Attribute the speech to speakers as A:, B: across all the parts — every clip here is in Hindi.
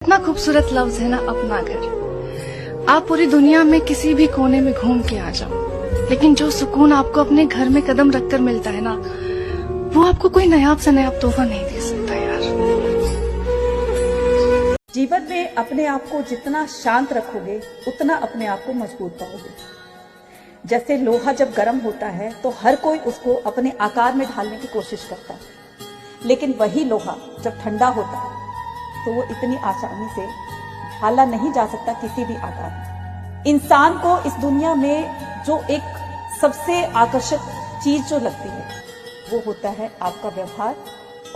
A: इतना खूबसूरत लफ्ज है ना अपना घर। आप पूरी दुनिया में किसी भी कोने में घूम के आ जाओ, लेकिन जो सुकून आपको अपने घर में कदम रखकर मिलता है ना, वो आपको कोई नायाब से नायाब तोहफा नहीं दे सकता यार।
B: जीवन में अपने आप को जितना शांत रखोगे उतना अपने आप को मजबूत पाओगे। जैसे लोहा जब गर्म होता है तो हर कोई उसको अपने आकार में ढालने की कोशिश करता है, लेकिन वही लोहा जब ठंडा होता है तो वो इतनी आसानी से ढाला नहीं जा सकता किसी भी आकार में। इंसान को इस दुनिया में जो एक सबसे आकर्षक चीज जो लगती है वो होता है आपका व्यवहार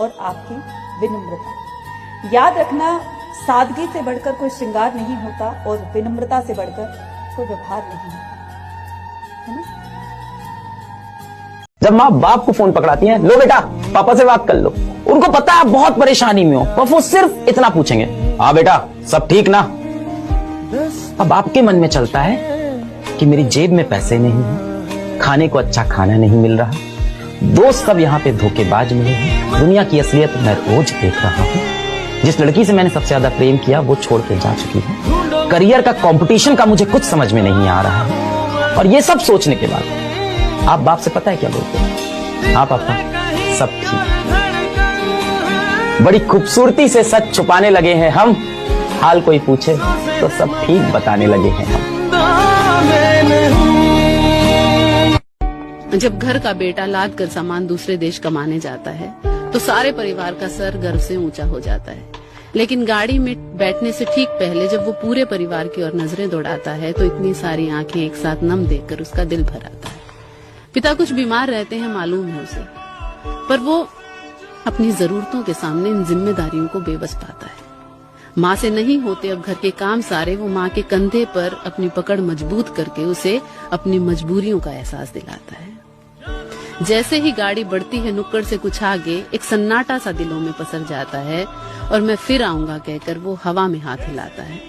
B: और आपकी विनम्रता। याद रखना, सादगी से बढ़कर कोई श्रृंगार नहीं होता और विनम्रता से बढ़कर कोई व्यवहार नहीं होता, है ना?
C: जब माँ बाप को फोन पकड़ाती है, लो बेटा पापा से बात कर लो, उनको पता है आप बहुत परेशानी में हो, पर वो सिर्फ इतना पूछेंगे, हाँ बेटा सब ठीक ना। अब आपके मन में चलता है कि मेरी जेब में पैसे नहीं है, खाने को अच्छा खाना नहीं मिल रहा, दोस्त सब यहाँ पे धोखेबाज मिले हैं, दुनिया की असलियत मैं रोज देख रहा हूँ। जिस लड़की से मैंने सबसे ज्यादा प्रेम किया वो छोड़ के जा चुकी है, करियर का कंपटीशन का मुझे कुछ समझ में नहीं आ रहा है। और ये सब सोचने के बाद आप बाप से पता है क्या बोलते हैं, हाँ पापा सब ठीक। बड़ी खूबसूरती से सच छुपाने लगे हैं हम, हाल कोई पूछे तो सब ठीक बताने लगे हैं हम।
D: जब घर का बेटा लाद कर सामान दूसरे देश कमाने जाता है तो सारे परिवार का सर गर्व से ऊंचा हो जाता है, लेकिन गाड़ी में बैठने से ठीक पहले जब वो पूरे परिवार की ओर नजरें दौड़ाता है तो इतनी सारी आंखें एक साथ नम देखकर उसका दिल भर आता है। पिता कुछ बीमार रहते हैं मालूम है उसे, पर वो अपनी जरूरतों के सामने इन जिम्मेदारियों को बेबस पाता है। माँ से नहीं होते अब घर के काम सारे, वो माँ के कंधे पर अपनी पकड़ मजबूत करके उसे अपनी मजबूरियों का एहसास दिलाता है। जैसे ही गाड़ी बढ़ती है नुक्कड़ से कुछ आगे, एक सन्नाटा सा दिलों में पसर जाता है और मैं फिर आऊंगा कहकर वो हवा में हाथ हिलाता है,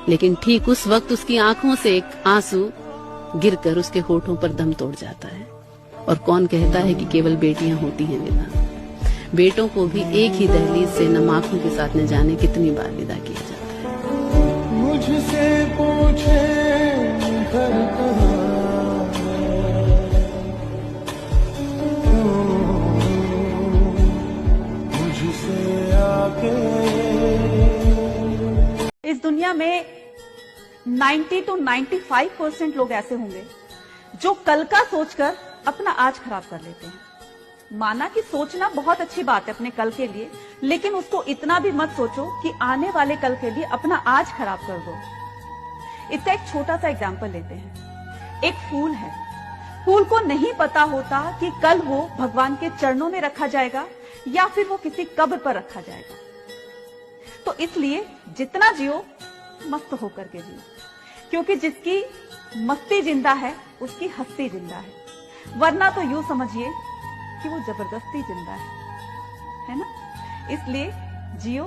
D: लेकिन ठीक उस वक्त उसकी आंखों से एक आंसू गिरकर उसके होठों पर दम तोड़ जाता है। और कौन कहता है कि केवल बेटियां होती हैं विदा, बेटों को भी एक ही दहलीज से नम आंखों के साथ न जाने कितनी बार विदा किया जाता है।
E: मुझसे पूछे घर कहाँ, मुझसे आके।
B: इस दुनिया में 90 to 95% लोग ऐसे होंगे जो कल का सोचकर अपना आज खराब कर लेते हैं। माना कि सोचना बहुत अच्छी बात है अपने कल के लिए, लेकिन उसको इतना भी मत सोचो कि आने वाले कल के लिए अपना आज खराब कर दो। इसका एक छोटा सा एग्जांपल लेते हैं। एक फूल है, फूल को नहीं पता होता कि कल वो भगवान के चरणों में रखा जाएगा या फिर वो किसी कब्र पर रखा जाएगा। तो इसलिए जितना जियो मस्त होकर के जियो, क्योंकि जिसकी मस्ती जिंदा है उसकी हस्ती जिंदा है, वरना तो यूं समझिए कि वो जबरदस्ती जिंदा है ना? इसलिए जियो,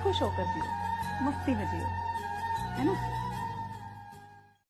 B: खुश होकर जियो, मस्ती में जियो, है ना?